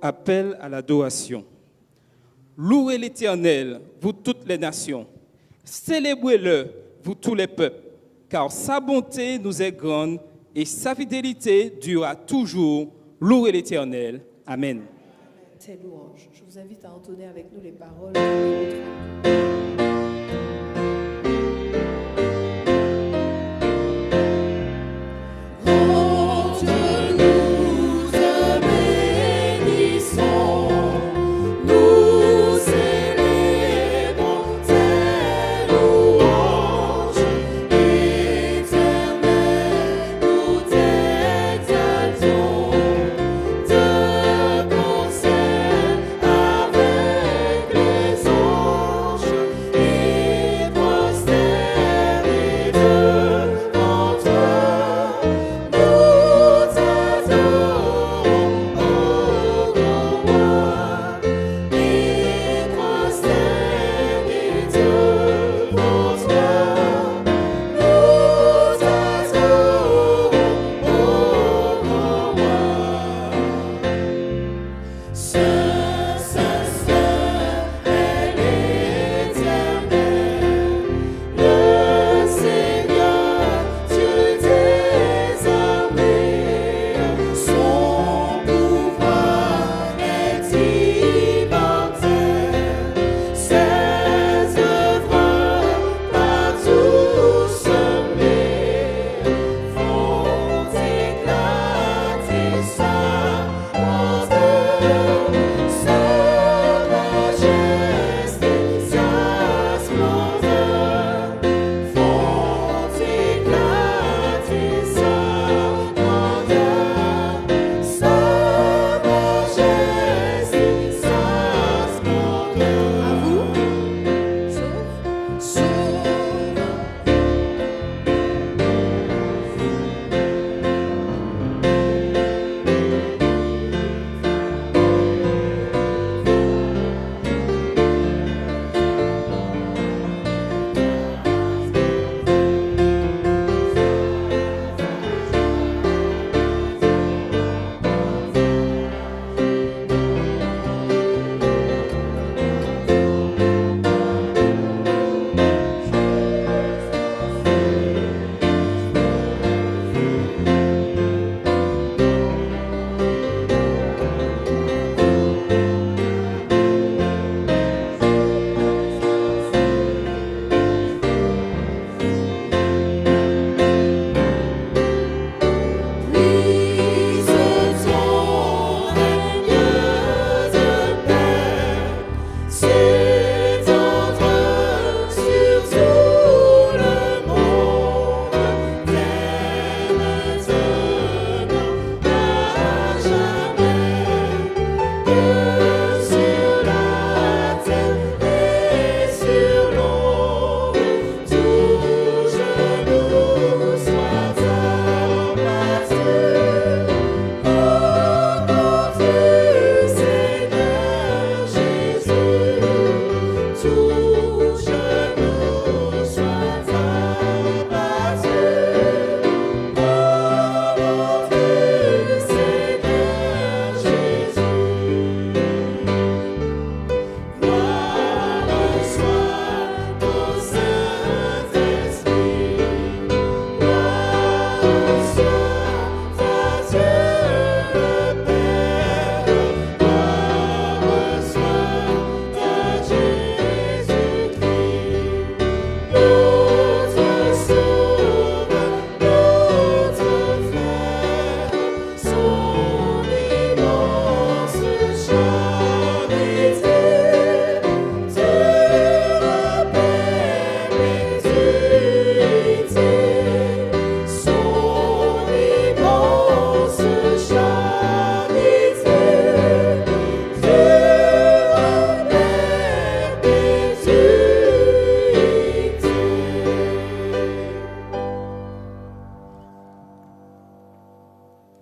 appelle à l'adoration. Louez l'Éternel, vous toutes les nations. Célébrez-le, vous tous les peuples, car sa bonté nous est grande et sa fidélité durera toujours. Louez l'Éternel. Amen. Tes louanges. Je vous invite à entonner avec nous les paroles de notre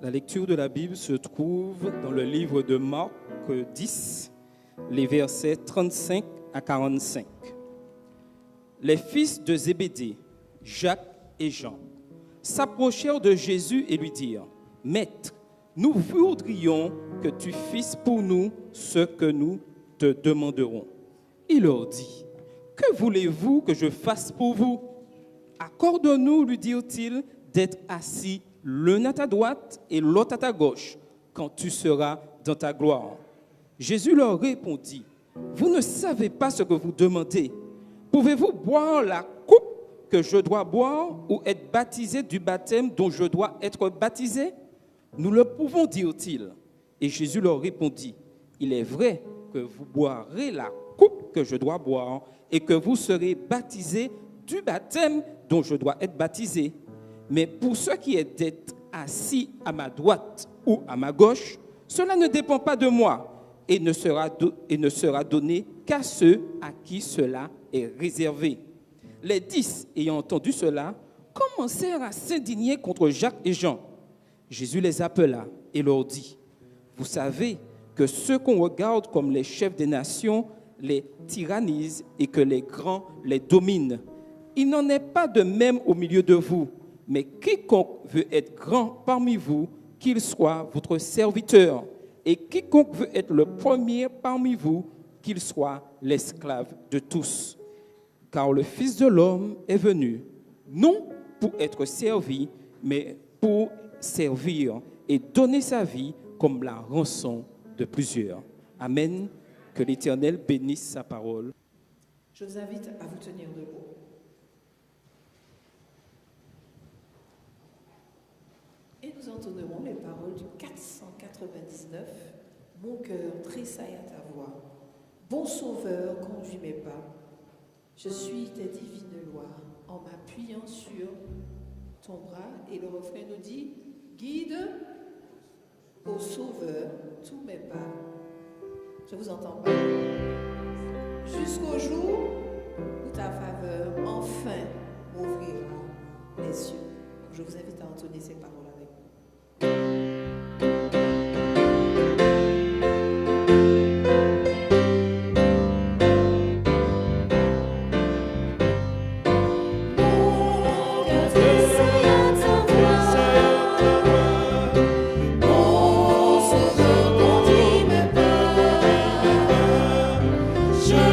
La lecture de la Bible se trouve dans le livre de Marc 10, les versets 35 à 45. Les fils de Zébédée, Jacques et Jean, s'approchèrent de Jésus et lui dirent : « Maître, nous voudrions que tu fasses pour nous ce que nous te demanderons. Il leur dit, que voulez-vous que je fasse pour vous? Accorde-nous, lui dirent-ils, d'être assis l'un à ta droite et l'autre à ta gauche, quand tu seras dans ta gloire. Jésus leur répondit, vous ne savez pas ce que vous demandez. Pouvez-vous boire la coupe que je dois boire ou être baptisé du baptême dont je dois être baptisé? Nous le pouvons, dirent-ils. Et Jésus leur répondit, il est vrai que vous boirez la coupe que je dois boire et que vous serez baptisés du baptême dont je dois être baptisé. Mais pour ce qui est d'être assis à ma droite ou à ma gauche, cela ne dépend pas de moi et ne sera donné qu'à ceux à qui cela est réservé. Les 10, ayant entendu cela, commencèrent à s'indigner contre Jacques et Jean. Jésus les appela et leur dit, vous savez que ceux qu'on regarde comme les chefs des nations les tyrannisent et que les grands les dominent. Il n'en est pas de même au milieu de vous, mais quiconque veut être grand parmi vous, qu'il soit votre serviteur, et quiconque veut être le premier parmi vous, qu'il soit l'esclave de tous. Car le Fils de l'homme est venu, non pour être servi, mais pour servir et donner sa vie comme la rançon de plusieurs. Amen. Que l'Éternel bénisse sa parole. Je vous invite à vous tenir debout. Et nous entonnerons les paroles du 499. Mon cœur tressaille à ta voix. Bon Sauveur, conduis mes pas. Je suis tes divines lois en m'appuyant sur ton bras. Et le refrain nous dit, guide, ô Sauveur, tous mes pas. Je vous entends pas. Jusqu'au jour où ta faveur enfin m'ouvrira les yeux. Donc je vous invite à entonner ces paroles avec moi. Sur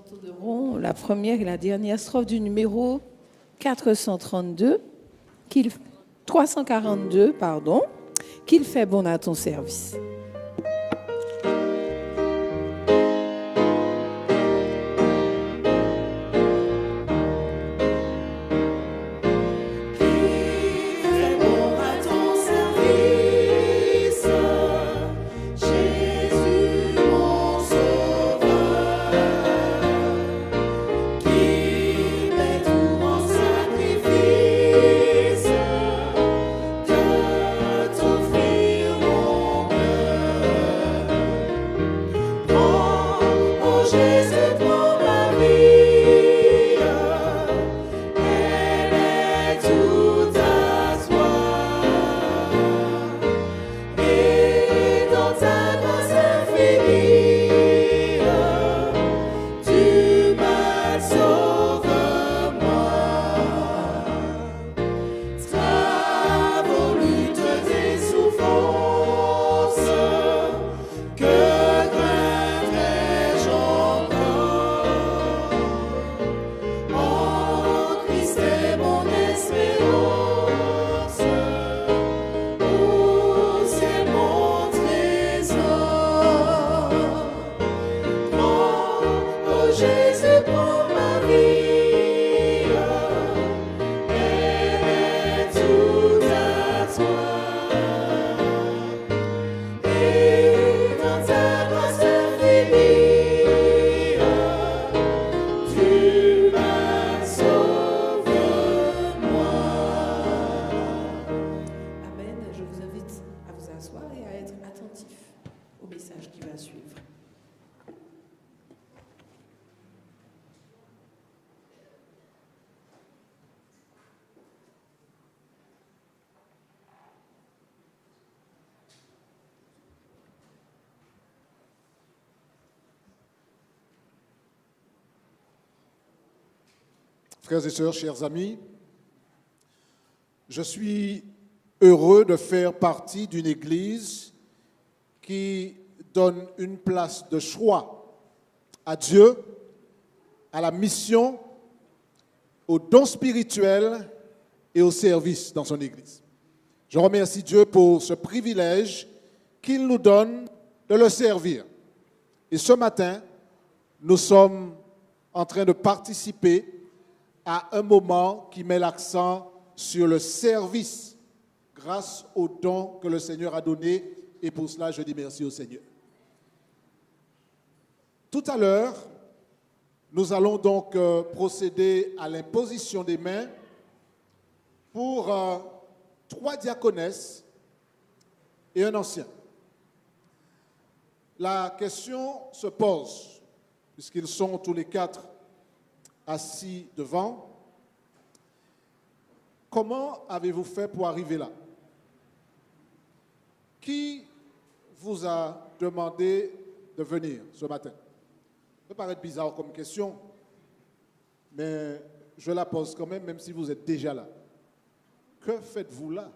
entonnerons la première et la dernière strophe du numéro 342, qu'il fait bon à ton service. Frères et sœurs, chers amis, je suis heureux de faire partie d'une église qui donne une place de choix à Dieu, à la mission, aux dons spirituels et au service dans son église. Je remercie Dieu pour ce privilège qu'il nous donne de le servir. Et ce matin, nous sommes en train de participer à un moment qui met l'accent sur le service grâce aux dons que le Seigneur a donnés, et pour cela je dis merci au Seigneur. Tout à l'heure, nous allons donc procéder à l'imposition des mains pour 3 diaconesses et un ancien. La question se pose, puisqu'ils sont tous les 4 assis devant. Comment avez-vous fait pour arriver là? Qui vous a demandé de venir ce matin? Ça peut paraître bizarre comme question, mais je la pose quand même si vous êtes déjà là. Que faites-vous là?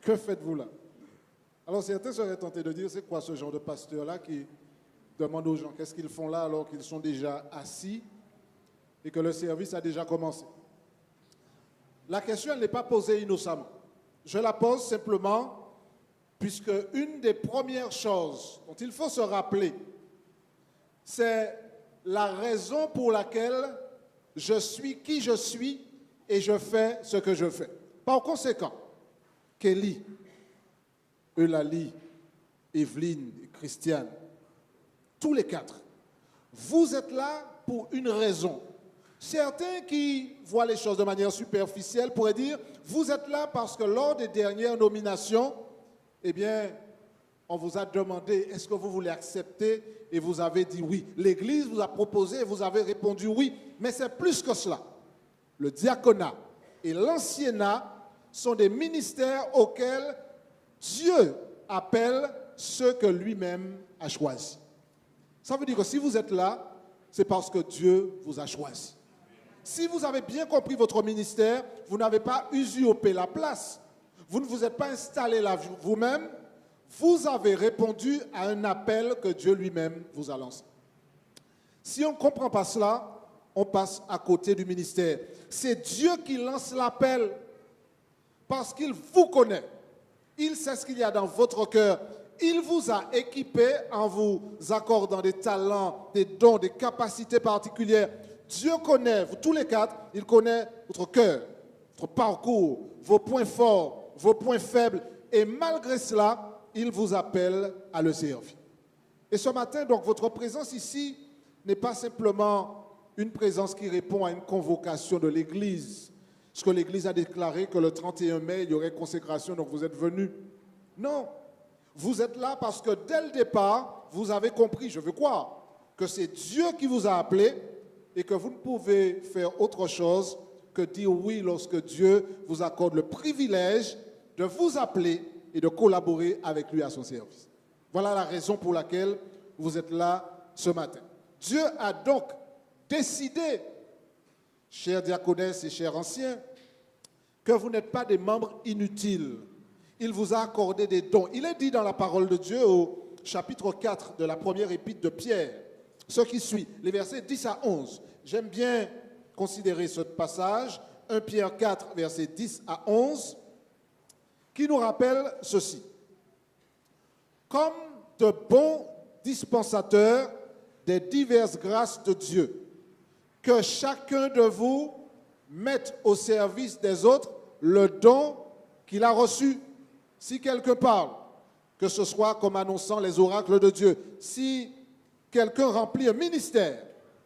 Que faites-vous là? Alors certains seraient tentés de dire, c'est quoi ce genre de pasteur-là qui demande aux gens qu'est-ce qu'ils font là alors qu'ils sont déjà assis et que le service a déjà commencé. La question, elle n'est pas posée innocemment. Je la pose simplement puisque une des premières choses dont il faut se rappeler, c'est la raison pour laquelle je suis qui je suis et je fais ce que je fais. Par conséquent, Kelly, Eulalie, Evelyne et Christiane, tous les 4, vous êtes là pour une raison. Certains qui voient les choses de manière superficielle pourraient dire, vous êtes là parce que lors des dernières nominations, eh bien, on vous a demandé, est-ce que vous voulez accepter? Et vous avez dit oui. L'Église vous a proposé et vous avez répondu oui. Mais c'est plus que cela. Le diaconat et l'anciennat sont des ministères auxquels Dieu appelle ceux que lui-même a choisis. Ça veut dire que si vous êtes là, c'est parce que Dieu vous a choisi. Si vous avez bien compris votre ministère, vous n'avez pas usurpé la place. Vous ne vous êtes pas installé là vous-même. Vous avez répondu à un appel que Dieu lui-même vous a lancé. Si on ne comprend pas cela, on passe à côté du ministère. C'est Dieu qui lance l'appel parce qu'il vous connaît. Il sait ce qu'il y a dans votre cœur. Il vous a équipé en vous accordant des talents, des dons, des capacités particulières. Dieu connaît, vous tous les quatre, il connaît votre cœur, votre parcours, vos points forts, vos points faibles. Et malgré cela, il vous appelle à le servir. Et ce matin, donc, votre présence ici n'est pas simplement une présence qui répond à une convocation de l'Église. Parce que l'Église a déclaré que le 31 mai, il y aurait consécration, donc vous êtes venus. Non, vous êtes là parce que dès le départ, vous avez compris, je veux croire, que c'est Dieu qui vous a appelé et que vous ne pouvez faire autre chose que dire oui lorsque Dieu vous accorde le privilège de vous appeler et de collaborer avec lui à son service. Voilà la raison pour laquelle vous êtes là ce matin. Dieu a donc décidé, chers diaconesses et chers anciens, que vous n'êtes pas des membres inutiles. Il vous a accordé des dons. Il est dit dans la parole de Dieu au chapitre 4 de la première épître de Pierre, ce qui suit, les versets 10 à 11. J'aime bien considérer ce passage, 1 Pierre 4, versets 10 à 11, qui nous rappelle ceci. Comme de bons dispensateurs des diverses grâces de Dieu, que chacun de vous mette au service des autres le don qu'il a reçu. Si quelqu'un parle, que ce soit comme annonçant les oracles de Dieu, si quelqu'un remplit un ministère,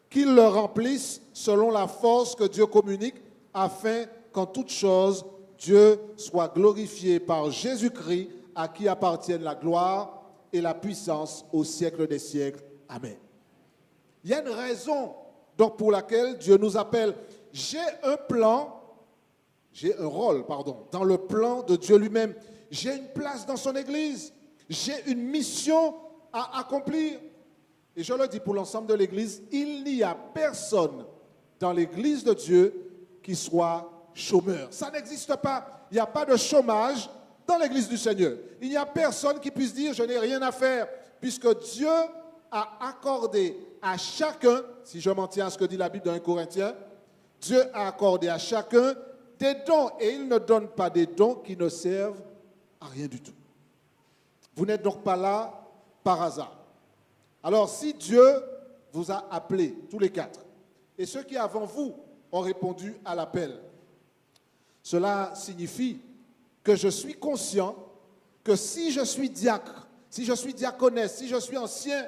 qu'il le remplisse selon la force que Dieu communique, afin qu'en toute chose, Dieu soit glorifié par Jésus-Christ, à qui appartiennent la gloire et la puissance au siècle des siècles. Amen. Il y a une raison donc pour laquelle Dieu nous appelle. J'ai un rôle, dans le plan de Dieu lui-même. J'ai une place dans son Église. J'ai une mission à accomplir. Et je le dis pour l'ensemble de l'Église, il n'y a personne dans l'Église de Dieu qui soit chômeur. Ça n'existe pas. Il n'y a pas de chômage dans l'Église du Seigneur. Il n'y a personne qui puisse dire « je n'ai rien à faire » puisque Dieu a accordé à chacun, si je m'en tiens à ce que dit la Bible dans 1 Corinthiens, Dieu a accordé à chacun des dons et il ne donne pas des dons qui ne servent à rien du tout. Vous n'êtes donc pas là par hasard. Alors si Dieu vous a appelés, tous les quatre, et ceux qui avant vous ont répondu à l'appel, cela signifie que je suis conscient que si je suis diacre, si je suis diaconesse, si je suis ancien,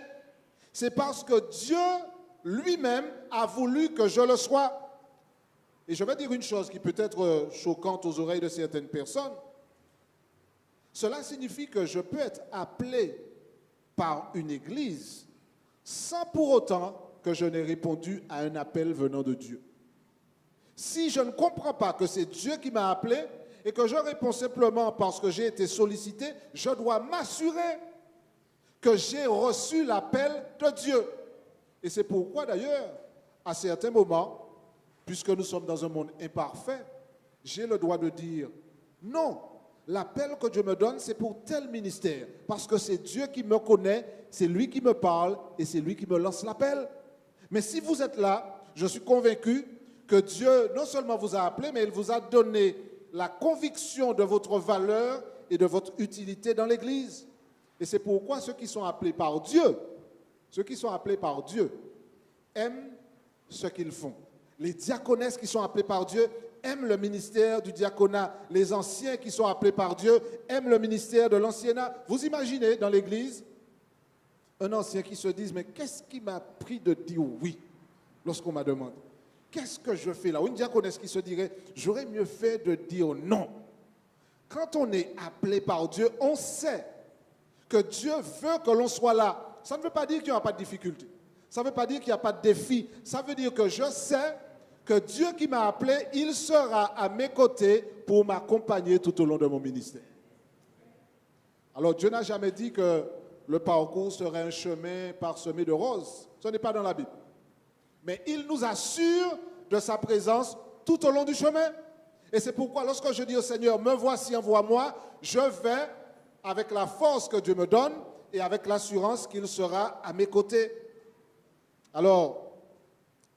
c'est parce que Dieu lui-même a voulu que je le sois. Et je vais dire une chose qui peut être choquante aux oreilles de certaines personnes. Cela signifie que je peux être appelé par une église sans pour autant que je n'ai répondu à un appel venant de Dieu. Si je ne comprends pas que c'est Dieu qui m'a appelé et que je réponds simplement parce que j'ai été sollicité, je dois m'assurer que j'ai reçu l'appel de Dieu. Et c'est pourquoi d'ailleurs, à certains moments, puisque nous sommes dans un monde imparfait, j'ai le droit de dire non, l'appel que Dieu me donne, c'est pour tel ministère, parce que c'est Dieu qui me connaît, c'est lui qui me parle et c'est lui qui me lance l'appel. Mais si vous êtes là, je suis convaincu que Dieu non seulement vous a appelé, mais il vous a donné la conviction de votre valeur et de votre utilité dans l'Église. Et c'est pourquoi ceux qui sont appelés par Dieu, aiment ce qu'ils font. Les diaconesses qui sont appelées par Dieu aiment le ministère du diaconat. Les anciens qui sont appelés par Dieu aiment le ministère de l'anciennat. Vous imaginez dans l'Église un ancien qui se dise « mais qu'est-ce qui m'a pris de dire oui lorsqu'on m'a demandé? Qu'est-ce que je fais là ?» Ou une diaconesse qui se dirait « j'aurais mieux fait de dire non ». Quand on est appelé par Dieu, on sait que Dieu veut que l'on soit là. Ça ne veut pas dire qu'il n'y aura pas de difficulté. Ça ne veut pas dire qu'il n'y a pas de défi. Ça veut dire que je sais que Dieu qui m'a appelé, il sera à mes côtés pour m'accompagner tout au long de mon ministère. Alors Dieu n'a jamais dit que le parcours serait un chemin parsemé de roses. Ce n'est pas dans la Bible. Mais il nous assure de sa présence tout au long du chemin. Et c'est pourquoi lorsque je dis au Seigneur, me voici, envoie-moi, je vais avec la force que Dieu me donne et avec l'assurance qu'il sera à mes côtés. Alors,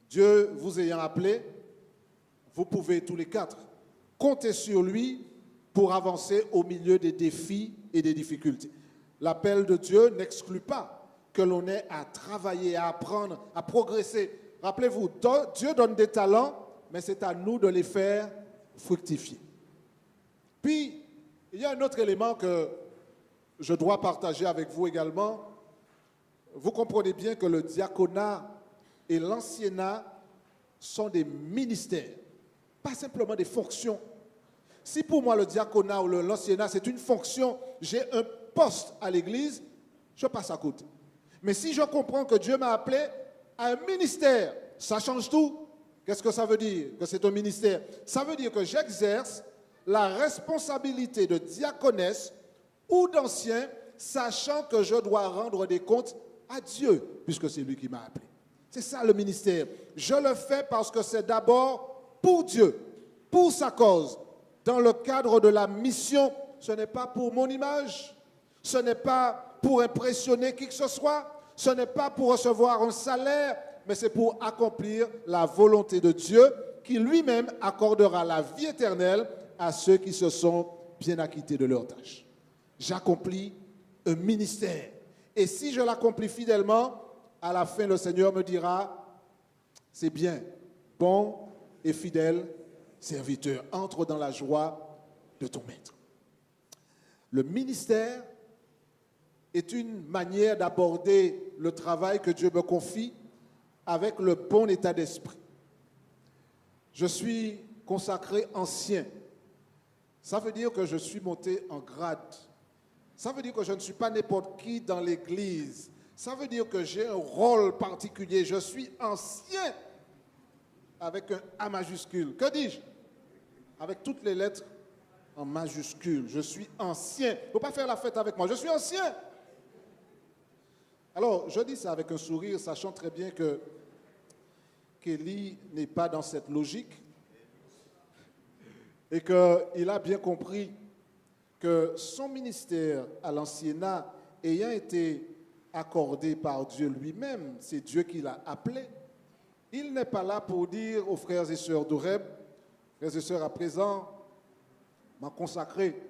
Dieu vous ayant appelé, vous pouvez tous les quatre compter sur lui pour avancer au milieu des défis et des difficultés. L'appel de Dieu n'exclut pas que l'on ait à travailler, à apprendre, à progresser. Rappelez-vous, Dieu donne des talents, mais c'est à nous de les faire fructifier. Puis, il y a un autre élément que je dois partager avec vous également. Vous comprenez bien que le diaconat et l'anciennat sont des ministères, pas simplement des fonctions. Si pour moi le diaconat ou l'anciennat c'est une fonction, j'ai un poste à l'église, je passe à côté. Mais si je comprends que Dieu m'a appelé à un ministère, ça change tout. Qu'est-ce que ça veut dire que c'est un ministère? Ça veut dire que j'exerce la responsabilité de diaconesse ou d'ancien, sachant que je dois rendre des comptes à Dieu, puisque c'est lui qui m'a appelé. C'est ça le ministère. Je le fais parce que c'est d'abord pour Dieu, pour sa cause, dans le cadre de la mission. Ce n'est pas pour mon image, ce n'est pas pour impressionner qui que ce soit, ce n'est pas pour recevoir un salaire, mais c'est pour accomplir la volonté de Dieu qui lui-même accordera la vie éternelle à ceux qui se sont bien acquittés de leur tâche. J'accomplis un ministère. Et si je l'accomplis fidèlement, à la fin, le Seigneur me dira, c'est bien, bon et fidèle serviteur, entre dans la joie de ton maître. Le ministère est une manière d'aborder le travail que Dieu me confie avec le bon état d'esprit. Je suis consacré ancien. Ça veut dire que je suis monté en grade. Ça veut dire que je ne suis pas n'importe qui dans l'église. Ça veut dire que j'ai un rôle particulier. Je suis ancien avec un A majuscule. Que dis-je? Avec toutes les lettres en majuscule. Je suis ancien. Il ne faut pas faire la fête avec moi. Je suis ancien. Alors, je dis ça avec un sourire, sachant très bien que Kelly n'est pas dans cette logique et qu'il a bien compris que son ministère à l'anciennat ayant été accordé par Dieu lui-même, c'est Dieu qui l'a appelé, il n'est pas là pour dire aux frères et sœurs d'Oreb, frères et sœurs, à présent, m'a consacré.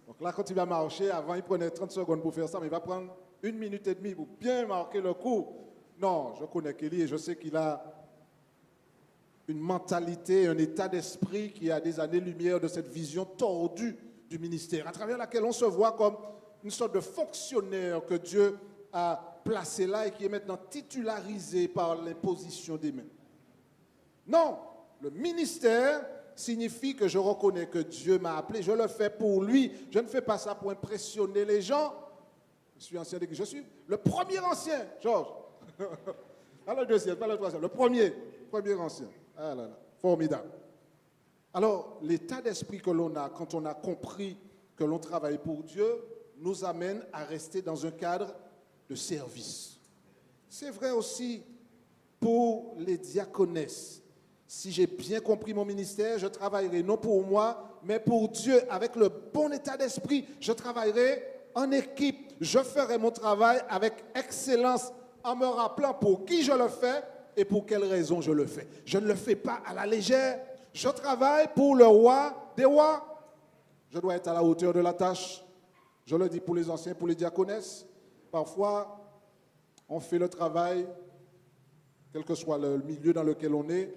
Donc là, quand il va marcher, avant, il prenait 30 secondes pour faire ça, mais il va prendre 1 minute et demie pour bien marquer le coup. Non, je connais Kelly et je sais qu'il a une mentalité, un état d'esprit qui a des années-lumière de cette vision tordue du ministère, à travers laquelle on se voit comme une sorte de fonctionnaire que Dieu a placé là et qui est maintenant titularisé par l'imposition des mains. Non, le ministère signifie que je reconnais que Dieu m'a appelé, je le fais pour lui, je ne fais pas ça pour impressionner les gens. Je suis ancien d'église, je suis le premier ancien, Georges. Pas le deuxième, pas le troisième, le premier ancien. Ah là là, formidable. Alors, l'état d'esprit que l'on a quand on a compris que l'on travaille pour Dieu nous amène à rester dans un cadre de service. C'est vrai aussi pour les diaconesses. Si j'ai bien compris mon ministère, je travaillerai non pour moi, mais pour Dieu, avec le bon état d'esprit. Je travaillerai en équipe. Je ferai mon travail avec excellence en me rappelant pour qui je le fais et pour quelles raisons je le fais. Je ne le fais pas à la légère. Je travaille pour le roi des rois. Je dois être à la hauteur de la tâche. Je le dis pour les anciens, pour les diaconesses. Parfois, on fait le travail, quel que soit le milieu dans lequel on est,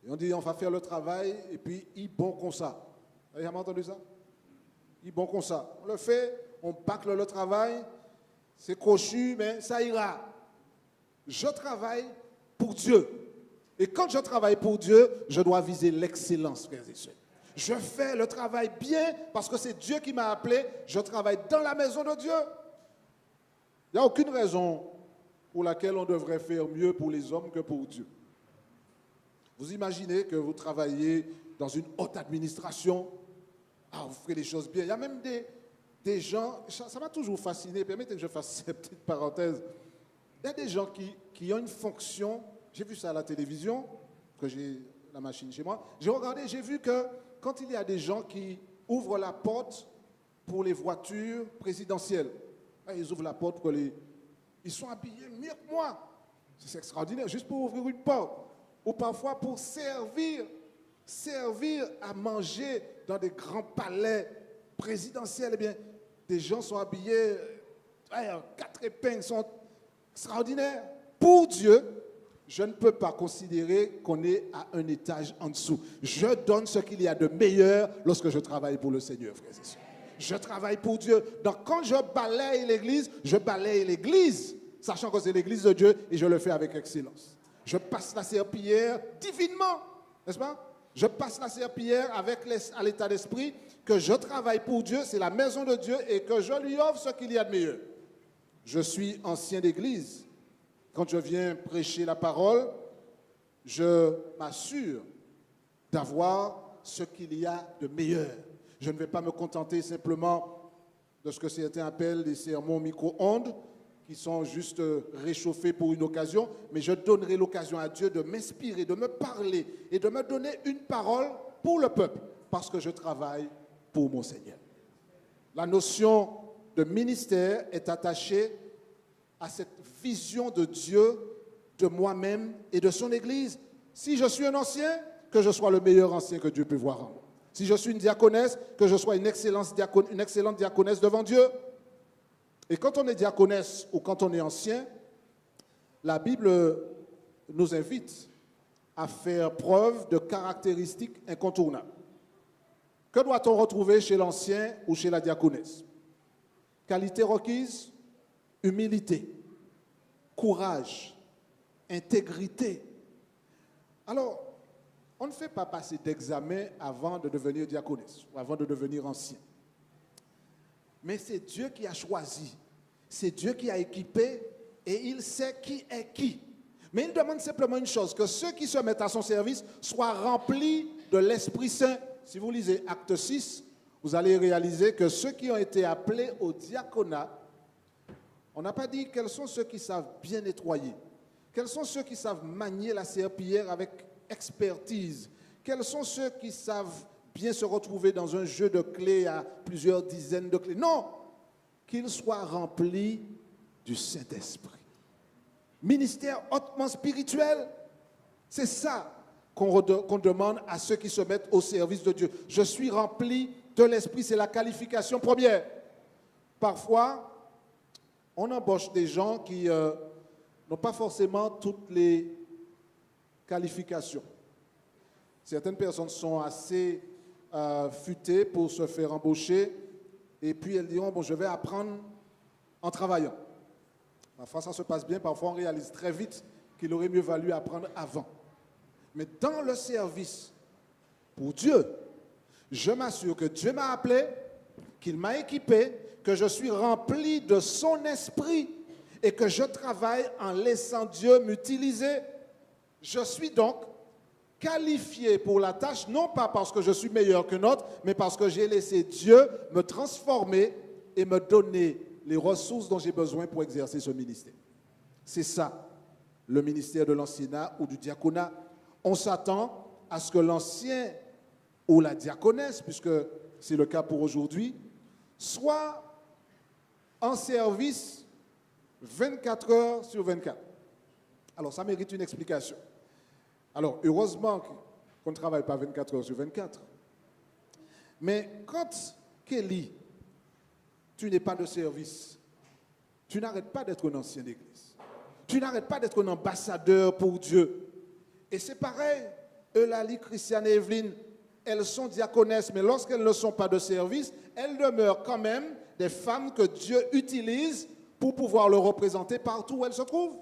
et on dit on va faire le travail, et puis il bon comme ça. Vous avez jamais entendu ça? Il bon comme ça. On le fait, on bâcle le travail, c'est crochu, mais ça ira. Je travaille pour Dieu. Et quand je travaille pour Dieu, je dois viser l'excellence, frères et sœurs. Je fais le travail bien parce que c'est Dieu qui m'a appelé. Je travaille dans la maison de Dieu. Il n'y a aucune raison pour laquelle on devrait faire mieux pour les hommes que pour Dieu. Vous imaginez que vous travaillez dans une haute administration, vous ferez les choses bien. Il y a même des gens, ça m'a toujours fasciné, permettez que je fasse cette petite parenthèse. Il y a des gens qui ont une fonction, j'ai vu ça à la télévision, que j'ai la machine chez moi, j'ai regardé, j'ai vu que quand il y a des gens qui ouvrent la porte pour les voitures présidentielles, ils ouvrent la porte pour que Ils sont habillés mieux que moi. C'est extraordinaire, juste pour ouvrir une porte. Ou parfois pour servir à manger dans des grands palais présidentiels. Eh bien, des gens sont habillés, 4 épingles sont extraordinaires. Pour Dieu, je ne peux pas considérer qu'on est à un étage en dessous. Je donne ce qu'il y a de meilleur lorsque je travaille pour le Seigneur, frères et sœurs. Je travaille pour Dieu. Donc quand je balaye l'église, sachant que c'est l'église de Dieu et je le fais avec excellence. Je passe la serpillière divinement, n'est-ce pas? Je passe la serpillière à l'état d'esprit que je travaille pour Dieu, c'est la maison de Dieu et que je lui offre ce qu'il y a de meilleur. Je suis ancien d'église. Quand je viens prêcher la parole, je m'assure d'avoir ce qu'il y a de meilleur. Je ne vais pas me contenter simplement de ce que certains appellent des sermons micro-ondes, qui sont juste réchauffés pour une occasion, mais je donnerai l'occasion à Dieu de m'inspirer, de me parler et de me donner une parole pour le peuple, parce que je travaille pour mon Seigneur. La notion de ministère est attachée à cette vision de Dieu, de moi-même et de son Église. Si je suis un ancien, que je sois le meilleur ancien que Dieu peut voir en moi. Si je suis une diaconesse, que je sois une excellente diaconesse devant Dieu. Et quand on est diaconesse ou quand on est ancien, la Bible nous invite à faire preuve de caractéristiques incontournables. Que doit-on retrouver chez l'ancien ou chez la diaconesse? Qualité requise, humilité, courage, intégrité. Alors, on ne fait pas passer d'examen avant de devenir diaconesse ou avant de devenir ancien. Mais c'est Dieu qui a choisi, c'est Dieu qui a équipé et il sait qui est qui. Mais il demande simplement une chose, que ceux qui se mettent à son service soient remplis de l'Esprit Saint. Si vous lisez Acte 6, vous allez réaliser que ceux qui ont été appelés au diaconat, on n'a pas dit quels sont ceux qui savent bien nettoyer, quels sont ceux qui savent manier la serpillière avec expertise, quels sont ceux qui savent bien se retrouver dans un jeu de clés à plusieurs dizaines de clés. Non, qu'ils soient remplis du Saint-Esprit. Ministère hautement spirituel, c'est ça qu'on demande à ceux qui se mettent au service de Dieu. Je suis rempli de l'Esprit, c'est la qualification première. Parfois, on embauche des gens qui n'ont pas forcément toutes les qualifications. Certaines personnes sont assez futées pour se faire embaucher et puis elles diront, bon, je vais apprendre en travaillant. Parfois ça se passe bien, parfois on réalise très vite qu'il aurait mieux valu apprendre avant. Mais dans le service pour Dieu, je m'assure que Dieu m'a appelé, qu'il m'a équipé, que je suis rempli de son esprit et que je travaille en laissant Dieu m'utiliser. Je suis donc qualifié pour la tâche, non pas parce que je suis meilleur qu'un autre, mais parce que j'ai laissé Dieu me transformer et me donner les ressources dont j'ai besoin pour exercer ce ministère. C'est ça, le ministère de l'anciennat ou du diaconat. On s'attend à ce que l'ancien ou la diaconesse, puisque c'est le cas pour aujourd'hui, soit en service 24 heures sur 24. Alors, ça mérite une explication. Alors, heureusement qu'on ne travaille pas 24 heures sur 24. Mais quand, Kelly, tu n'es pas de service, tu n'arrêtes pas d'être un ancien d'église. Tu n'arrêtes pas d'être un ambassadeur pour Dieu. Et c'est pareil, Eulalie, Christiane et Evelyne, elles sont diaconesses, mais lorsqu'elles ne sont pas de service, elles demeurent quand même des femmes que Dieu utilise pour pouvoir le représenter partout où elles se trouvent.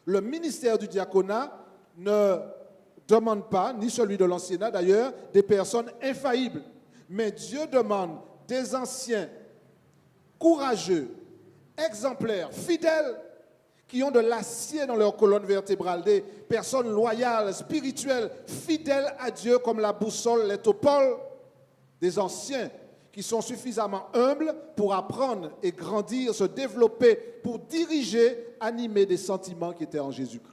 Le ministère du diaconat ne demande pas, ni celui de l'anciennat d'ailleurs, des personnes infaillibles. Mais Dieu demande des anciens courageux, exemplaires, fidèles, qui ont de l'acier dans leur colonne vertébrale, des personnes loyales, spirituelles, fidèles à Dieu comme la boussole l'est au pôle, des anciens qui sont suffisamment humbles pour apprendre et grandir, se développer, pour diriger, animer des sentiments qui étaient en Jésus-Christ.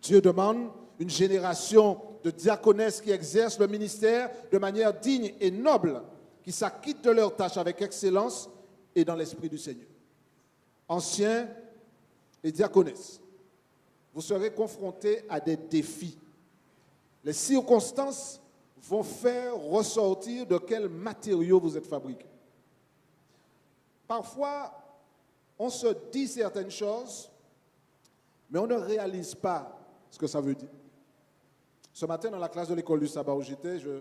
Dieu demande une génération de diaconesses qui exercent le ministère de manière digne et noble, qui s'acquittent de leurs tâches avec excellence et dans l'esprit du Seigneur. anciens et diaconesses, vous serez confrontés à des défis. Les circonstances vont faire ressortir de quels matériaux vous êtes fabriqués. Parfois, on se dit certaines choses, mais on ne réalise pas ce que ça veut dire. Ce matin, dans la classe de l'école du sabbat où j'étais, je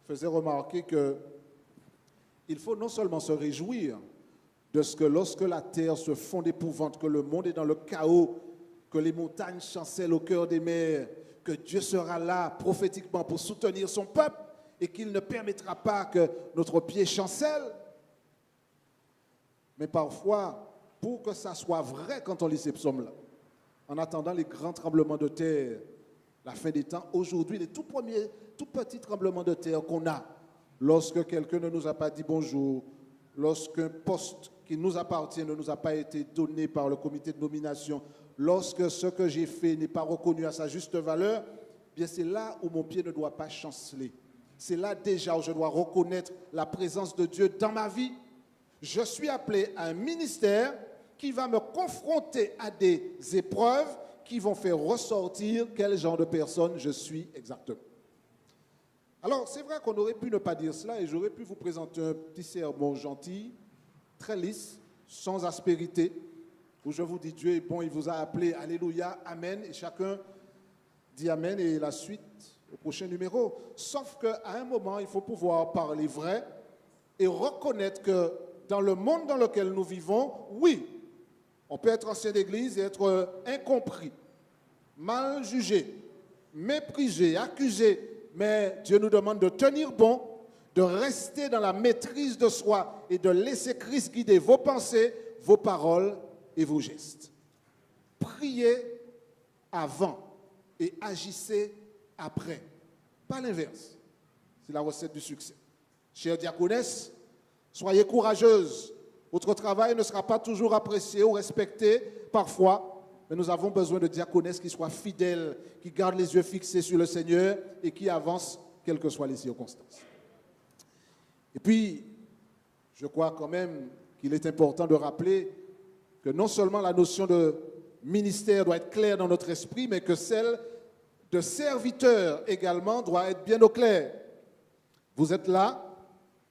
faisais remarquer qu'il faut non seulement se réjouir de ce que lorsque la terre se fond d'épouvante, que le monde est dans le chaos, que les montagnes chancellent au cœur des mers, que Dieu sera là prophétiquement pour soutenir son peuple et qu'il ne permettra pas que notre pied chancelle. Mais parfois, pour que ça soit vrai quand on lit ces psaumes-là, en attendant les grands tremblements de terre, la fin des temps, aujourd'hui, les tout premiers, tout petits tremblements de terre qu'on a, lorsque quelqu'un ne nous a pas dit bonjour, lorsqu'un poste qui nous appartient ne nous a pas été donné par le comité de nomination, lorsque ce que j'ai fait n'est pas reconnu à sa juste valeur, bien c'est là où mon pied ne doit pas chanceler. C'est là déjà où je dois reconnaître la présence de Dieu dans ma vie. Je suis appelé à un ministère qui va me confronter à des épreuves qui vont faire ressortir quel genre de personne je suis exactement. Alors, c'est vrai qu'on aurait pu ne pas dire cela et j'aurais pu vous présenter un petit sermon gentil, très lisse, sans aspérité, où je vous dis Dieu est bon, il vous a appelé, alléluia, amen, et chacun dit amen et la suite au prochain numéro. Sauf qu'à un moment, il faut pouvoir parler vrai et reconnaître que dans le monde dans lequel nous vivons, oui, on peut être ancien d'église et être incompris, mal jugé, méprisé, accusé, mais Dieu nous demande de tenir bon, de rester dans la maîtrise de soi et de laisser Christ guider vos pensées, vos paroles et vos gestes. Priez avant et agissez après, pas l'inverse. C'est la recette du succès. Chère diaconesse, soyez courageuse. Votre travail ne sera pas toujours apprécié ou respecté parfois, mais nous avons besoin de diaconesses qui soient fidèles, qui gardent les yeux fixés sur le Seigneur et qui avancent quelles que soient les circonstances. Et puis, je crois quand même qu'il est important de rappeler que non seulement la notion de ministère doit être claire dans notre esprit, mais que celle de serviteur également doit être bien au clair. Vous êtes là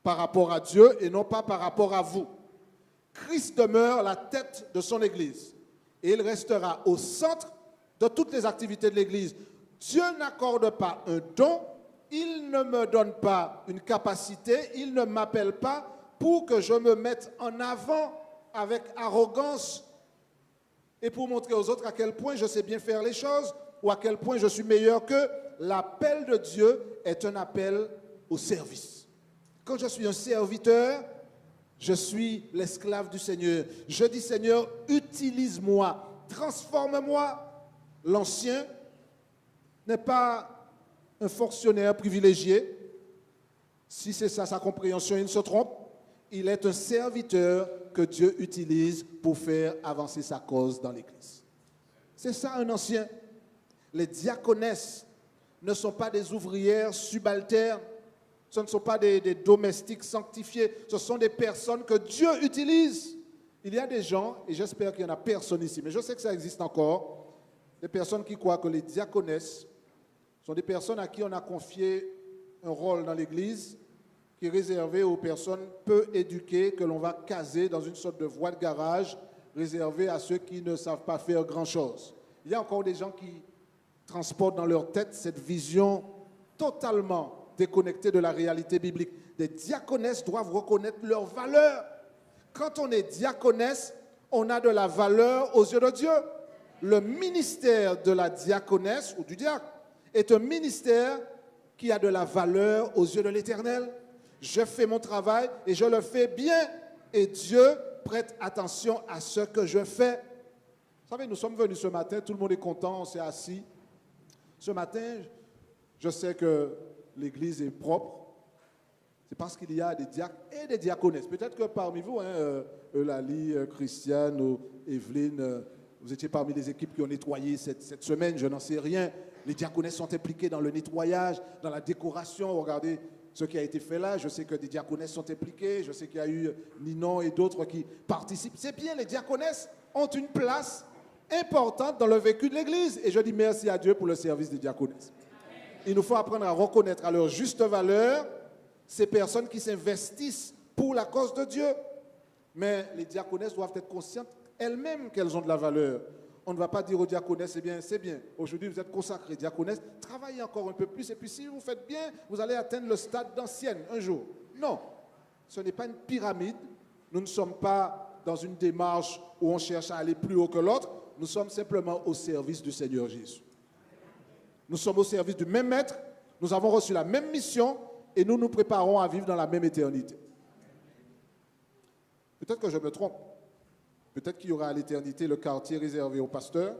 par rapport à Dieu et non pas par rapport à vous. Christ demeure la tête de son Église et il restera au centre de toutes les activités de l'Église. Dieu n'accorde pas un don, il ne me donne pas une capacité, il ne m'appelle pas pour que je me mette en avant avec arrogance et pour montrer aux autres à quel point je sais bien faire les choses ou à quel point je suis meilleur qu'eux. L'appel de Dieu est un appel au service. Quand je suis un serviteur, je suis l'esclave du Seigneur. Je dis, Seigneur, utilise-moi, transforme-moi. L'ancien n'est pas un fonctionnaire privilégié. Si c'est ça sa compréhension, il se trompe. Il est un serviteur que Dieu utilise pour faire avancer sa cause dans l'Église. C'est ça un ancien. Les diaconesses ne sont pas des ouvrières subalternes. Ce ne sont pas des domestiques sanctifiés, ce sont des personnes que Dieu utilise. Il y a des gens, et j'espère qu'il n'y en a personne ici, mais je sais que ça existe encore, des personnes qui croient que les diaconesses sont des personnes à qui on a confié un rôle dans l'Église qui est réservé aux personnes peu éduquées que l'on va caser dans une sorte de voie de garage réservée à ceux qui ne savent pas faire grand-chose. Il y a encore des gens qui transportent dans leur tête cette vision totalement déconnectés de la réalité biblique. Des diaconesses doivent reconnaître leur valeur. Quand on est diaconesse, on a de la valeur aux yeux de Dieu. Le ministère de la diaconesse ou du diacre est un ministère qui a de la valeur aux yeux de l'Éternel. Je fais mon travail et je le fais bien et Dieu prête attention à ce que je fais. Vous savez, nous sommes venus ce matin, tout le monde est content, on s'est assis. Ce matin, je sais que l'Église est propre, c'est parce qu'il y a des diacres et des diaconesses. Peut-être que parmi vous, Eulalie, Christiane ou Evelyne, vous étiez parmi les équipes qui ont nettoyé cette semaine, je n'en sais rien. Les diaconesses sont impliquées dans le nettoyage, dans la décoration. Regardez ce qui a été fait là. Je sais que des diaconesses sont impliquées. Je sais qu'il y a eu Ninon et d'autres qui participent. C'est bien, les diaconesses ont une place importante dans le vécu de l'Église. Et je dis merci à Dieu pour le service des diaconesses. Il nous faut apprendre à reconnaître à leur juste valeur ces personnes qui s'investissent pour la cause de Dieu. Mais les diaconesses doivent être conscientes elles-mêmes qu'elles ont de la valeur. On ne va pas dire aux diaconesses, c'est bien. Aujourd'hui, vous êtes consacrés, diaconesses, travaillez encore un peu plus. Et puis, si vous faites bien, vous allez atteindre le stade d'ancienne un jour. Non, ce n'est pas une pyramide. Nous ne sommes pas dans une démarche où on cherche à aller plus haut que l'autre. Nous sommes simplement au service du Seigneur Jésus. Nous sommes au service du même maître. Nous avons reçu la même mission et nous nous préparons à vivre dans la même éternité. Peut-être que je me trompe. Peut-être qu'il y aura à l'éternité le quartier réservé aux pasteurs.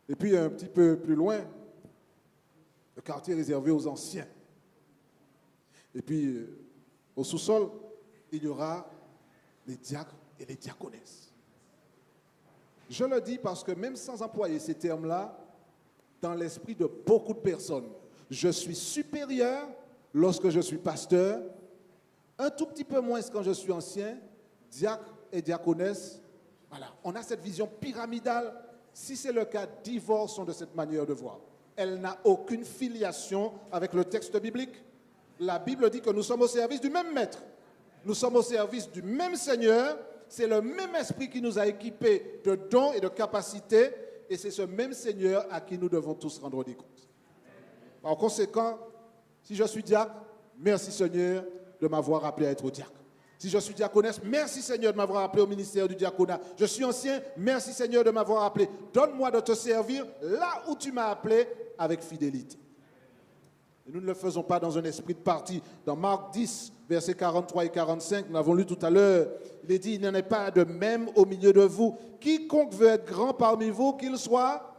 Et puis un petit peu plus loin, le quartier réservé aux anciens. Et puis au sous-sol, il y aura les diacres et les diaconesses. Je le dis parce que même sans employer ces termes-là, dans l'esprit de beaucoup de personnes, je suis supérieur lorsque je suis pasteur, un tout petit peu moins quand je suis ancien, diacre et diaconesse. Voilà, on a cette vision pyramidale. Si c'est le cas, divorçons de cette manière de voir. Elle n'a aucune filiation avec le texte biblique. La Bible dit que nous sommes au service du même maître. Nous sommes au service du même Seigneur. C'est le même esprit qui nous a équipés de dons et de capacités. Et c'est ce même Seigneur à qui nous devons tous rendre des comptes. Par conséquent, si je suis diacre, merci Seigneur de m'avoir appelé à être diacre. Si je suis diaconesse, merci Seigneur de m'avoir appelé au ministère du diaconat. Je suis ancien, merci Seigneur de m'avoir appelé. Donne-moi de te servir là où tu m'as appelé avec fidélité. Et nous ne le faisons pas dans un esprit de parti. Dans Marc 10, versets 43 et 45, nous l'avons lu tout à l'heure, il est dit, il n'y en a pas de même au milieu de vous. Quiconque veut être grand parmi vous, qu'il soit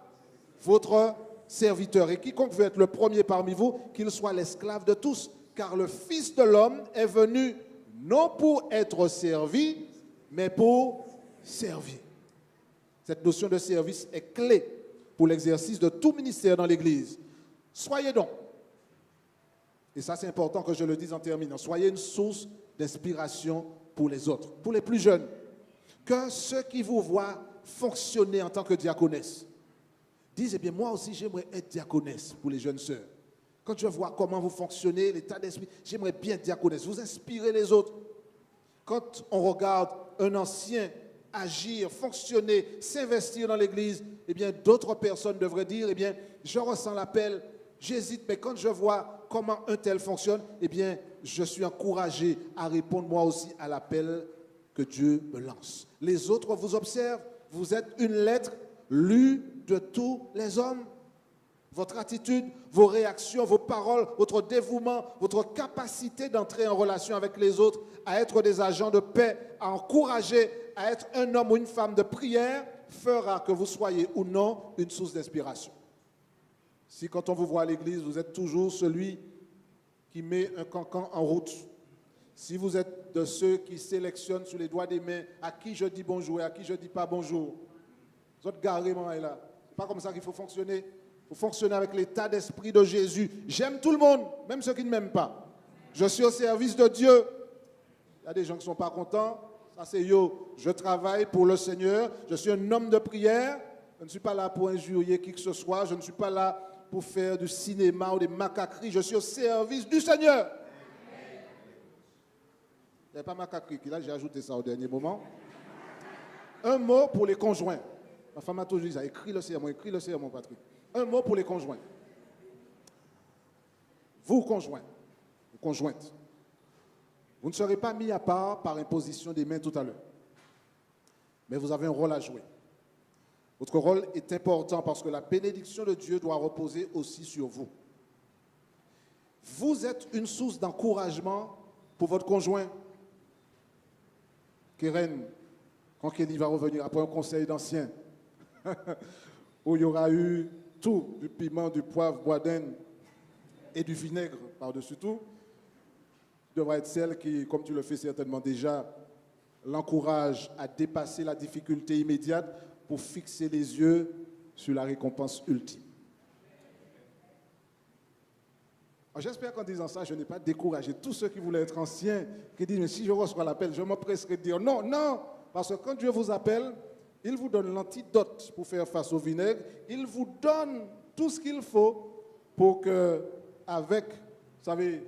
votre serviteur. Et quiconque veut être le premier parmi vous, qu'il soit l'esclave de tous. Car le Fils de l'homme est venu non pour être servi, mais pour servir. Cette notion de service est clé pour l'exercice de tout ministère dans l'Église. Soyez donc, et ça c'est important que je le dise en terminant, soyez une source d'inspiration pour les autres, pour les plus jeunes. Que ceux qui vous voient fonctionner en tant que diaconesse disent, eh bien moi aussi j'aimerais être diaconesse pour les jeunes sœurs. Quand je vois comment vous fonctionnez, l'état d'esprit, j'aimerais bien être diaconesse. Vous inspirez les autres. Quand on regarde un ancien agir, fonctionner, s'investir dans l'Église, eh bien, d'autres personnes devraient dire, eh bien, je ressens l'appel, j'hésite, mais quand je vois comment un tel fonctionne, eh bien, je suis encouragé à répondre moi aussi à l'appel que Dieu me lance. Les autres vous observent, vous êtes une lettre lue de tous les hommes. Votre attitude, vos réactions, vos paroles, votre dévouement, votre capacité d'entrer en relation avec les autres, à être des agents de paix, à encourager, à être un homme ou une femme de prière, fera que vous soyez ou non une source d'inspiration. Si quand on vous voit à l'église, vous êtes toujours celui qui met un cancan en route, si vous êtes de ceux qui sélectionnent sur les doigts des mains à qui je dis bonjour et à qui je ne dis pas bonjour, vous êtes carrément là. Ce n'est pas comme ça qu'il faut fonctionner. Il faut fonctionner avec l'état d'esprit de Jésus. J'aime tout le monde, même ceux qui ne m'aiment pas. Je suis au service de Dieu. Il y a des gens qui ne sont pas contents. Ça, c'est yo. Je travaille pour le Seigneur. Je suis un homme de prière. Je ne suis pas là pour injurier qui que ce soit. Je ne suis pas là pour faire du cinéma ou des macaqueries. Je suis au service du Seigneur. Il n'y a pas macaquerie. Là, j'ai ajouté ça au dernier moment. Un mot pour les conjoints. Ma femme a toujours dit ça. Écris le sermon, Patrick. Un mot pour les conjoints. Vous, conjoints, ou conjointes, vous ne serez pas mis à part par imposition des mains tout à l'heure. Mais vous avez un rôle à jouer. Votre rôle est important parce que la bénédiction de Dieu doit reposer aussi sur vous. Vous êtes une source d'encouragement pour votre conjoint. Keren, quand Kenny va revenir après un conseil d'anciens, où il y aura eu tout, du piment, du poivre, bois d'Inde et du vinaigre par-dessus tout, devra être celle qui, comme tu le fais certainement déjà, l'encourage à dépasser la difficulté immédiate pour fixer les yeux sur la récompense ultime. Alors, j'espère qu'en disant ça, je n'ai pas découragé tous ceux qui voulaient être anciens, qui disent, mais si je reçois l'appel, je m'empresserai de dire non, non, parce que quand Dieu vous appelle, il vous donne l'antidote pour faire face au vinaigre, il vous donne tout ce qu'il faut pour que, avec, vous savez,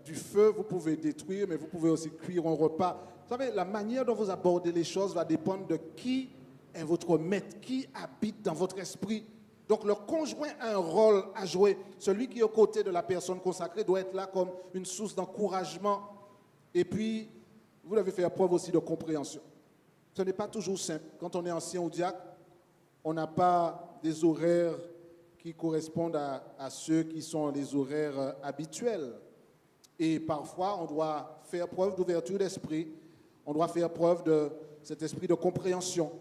du feu, vous pouvez détruire, mais vous pouvez aussi cuire un repas. Vous savez, la manière dont vous abordez les choses va dépendre de qui est votre maître, qui habite dans votre esprit. Donc le conjoint a un rôle à jouer. Celui qui est aux côtés de la personne consacrée doit être là comme une source d'encouragement. Et puis, vous devez faire preuve aussi de compréhension. Ce n'est pas toujours simple. Quand on est ancien ou diacre, on n'a pas des horaires qui correspondent à ceux qui sont les horaires habituels. Et parfois, on doit faire preuve d'ouverture d'esprit. On doit faire preuve de cet esprit de compréhension.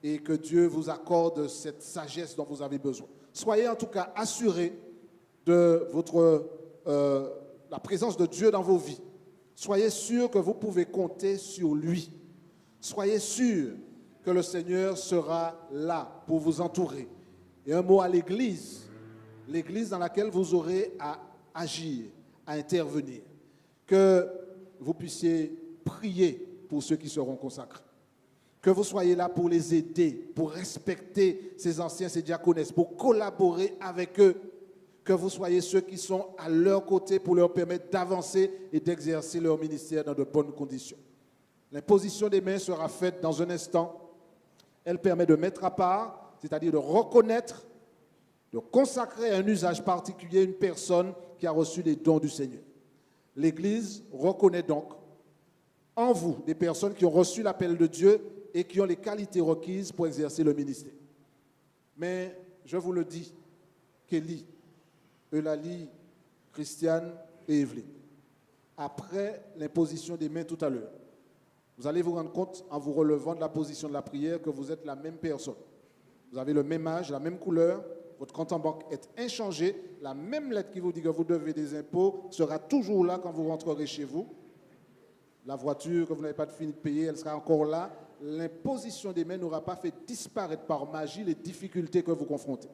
Et que Dieu vous accorde cette sagesse dont vous avez besoin. Soyez en tout cas assurés de la présence de Dieu dans vos vies. Soyez sûrs que vous pouvez compter sur lui. Soyez sûrs que le Seigneur sera là pour vous entourer. Et un mot à l'église dans laquelle vous aurez à agir, à intervenir. Que vous puissiez prier pour ceux qui seront consacrés. Que vous soyez là pour les aider, pour respecter ces anciens, ces diaconesses, pour collaborer avec eux. Que vous soyez ceux qui sont à leur côté pour leur permettre d'avancer et d'exercer leur ministère dans de bonnes conditions. L'imposition des mains sera faite dans un instant. Elle permet de mettre à part, c'est-à-dire de reconnaître, de consacrer à un usage particulier une personne qui a reçu les dons du Seigneur. L'Église reconnaît donc en vous des personnes qui ont reçu l'appel de Dieu et qui ont les qualités requises pour exercer le ministère. Mais je vous le dis, Kelly, Eulalie, Christiane et Evelyne, après l'imposition des mains tout à l'heure, vous allez vous rendre compte en vous relevant de la position de la prière que vous êtes la même personne. Vous avez le même âge, la même couleur, votre compte en banque est inchangé, la même lettre qui vous dit que vous devez des impôts sera toujours là quand vous rentrerez chez vous. La voiture que vous n'avez pas fini de payer, elle sera encore là. L'imposition des mains n'aura pas fait disparaître par magie les difficultés que vous confrontez.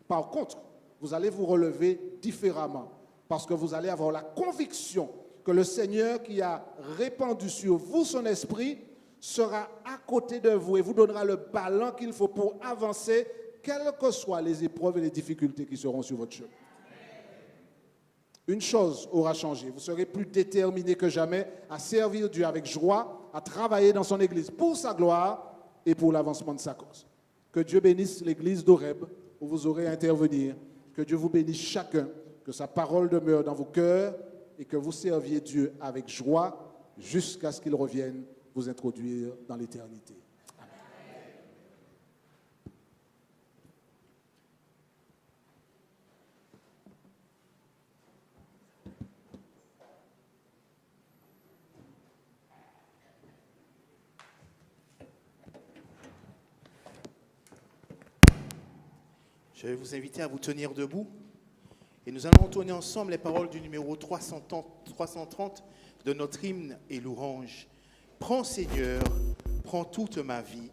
Par contre, vous allez vous relever différemment parce que vous allez avoir la conviction que le Seigneur qui a répandu sur vous son esprit sera à côté de vous et vous donnera le ballon qu'il faut pour avancer, quelles que soient les épreuves et les difficultés qui seront sur votre chemin. Une chose aura changé. Vous serez plus déterminé que jamais à servir Dieu avec joie, à travailler dans son Église pour sa gloire et pour l'avancement de sa cause. Que Dieu bénisse l'Église d'Horeb où vous aurez à intervenir. Que Dieu vous bénisse chacun, que sa parole demeure dans vos cœurs et que vous serviez Dieu avec joie jusqu'à ce qu'il revienne vous introduire dans l'éternité. Je vais vous inviter à vous tenir debout et nous allons entonner ensemble les paroles du numéro 330 de notre hymne et louange. Prends Seigneur, prends toute ma vie.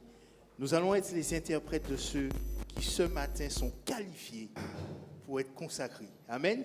Nous allons être les interprètes de ceux qui ce matin sont qualifiés pour être consacrés. Amen.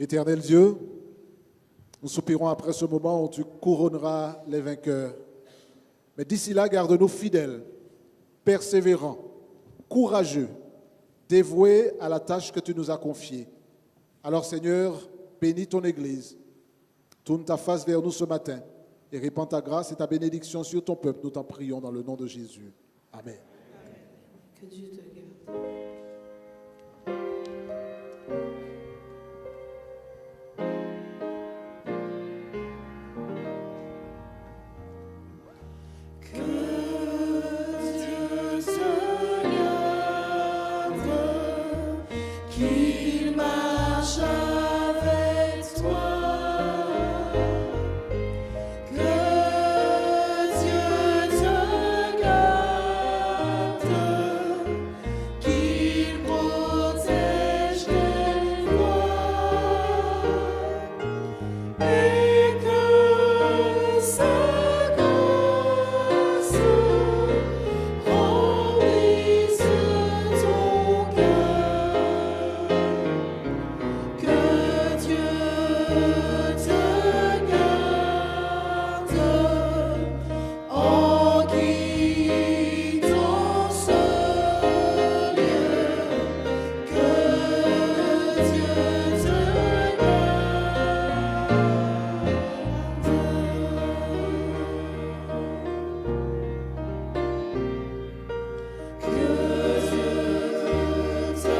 Éternel Dieu, nous soupirons après ce moment où tu couronneras les vainqueurs. Mais d'ici là, garde-nous fidèles, persévérants, courageux, dévoués à la tâche que tu nous as confiée. Alors Seigneur, bénis ton Église. Tourne ta face vers nous ce matin et répands ta grâce et ta bénédiction sur ton peuple. Nous t'en prions dans le nom de Jésus. Amen. Que Dieu te garde. Qu'il marche avec toi, que Dieu te garde, qu'il protège tes voies et que sa grâce remplisse ton cœur. Que Dieu te garde en quittant ce lieu. Que Dieu te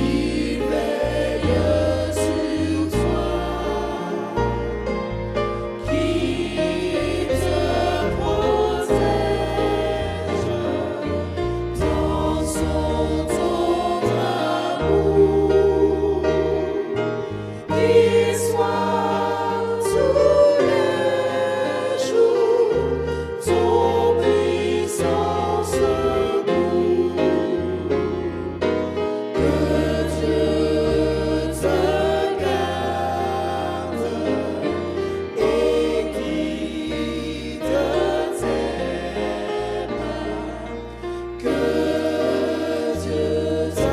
qu'il veille sur toi, qu'il te protège dans son tendre amour, qu'il soit tous les jours ton puissant secours. Que Dieu te garde et guide tes pas. Que Dieu te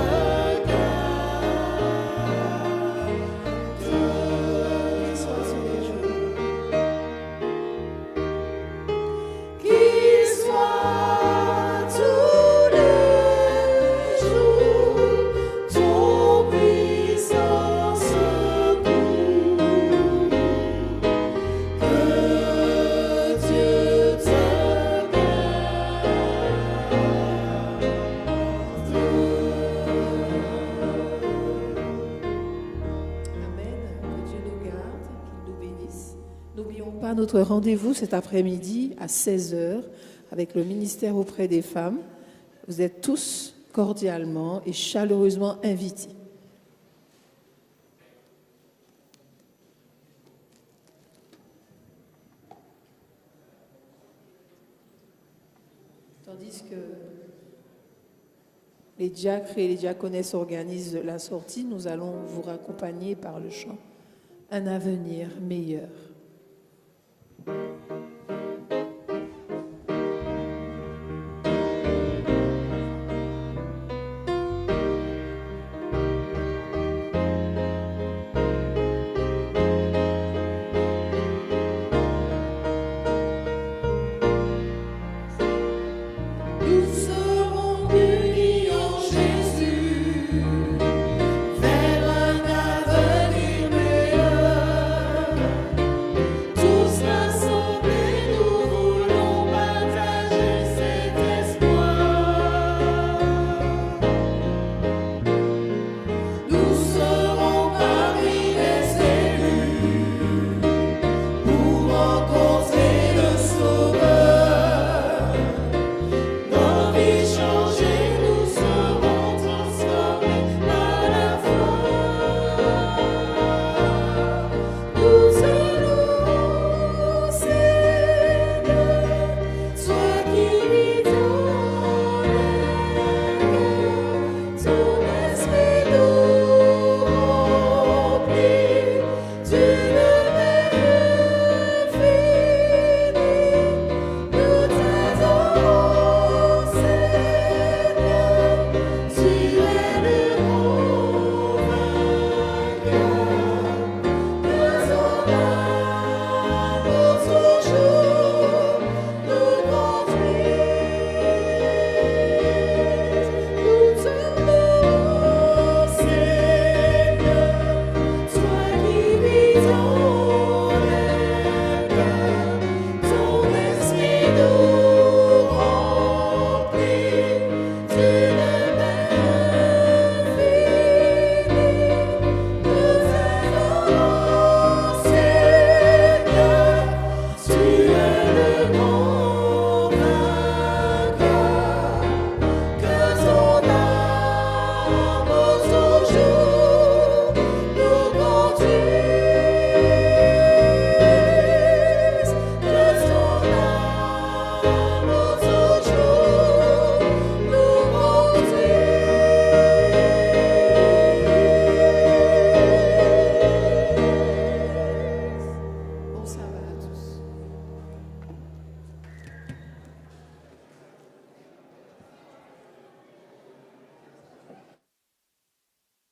garde. Qu'il soit tous les jours. Qu'il soit tous les jours ton puissant secours. Que Dieu te Amen. Que Dieu nous garde, qu'il nous bénisse. N'oublions pas notre rendez-vous cet après-midi à 16h avec le ministère auprès des femmes. Vous êtes tous cordialement et chaleureusement invités. Tandis que les diacres et les diaconesses organisent la sortie, nous allons vous raccompagner par le chant Un avenir meilleur.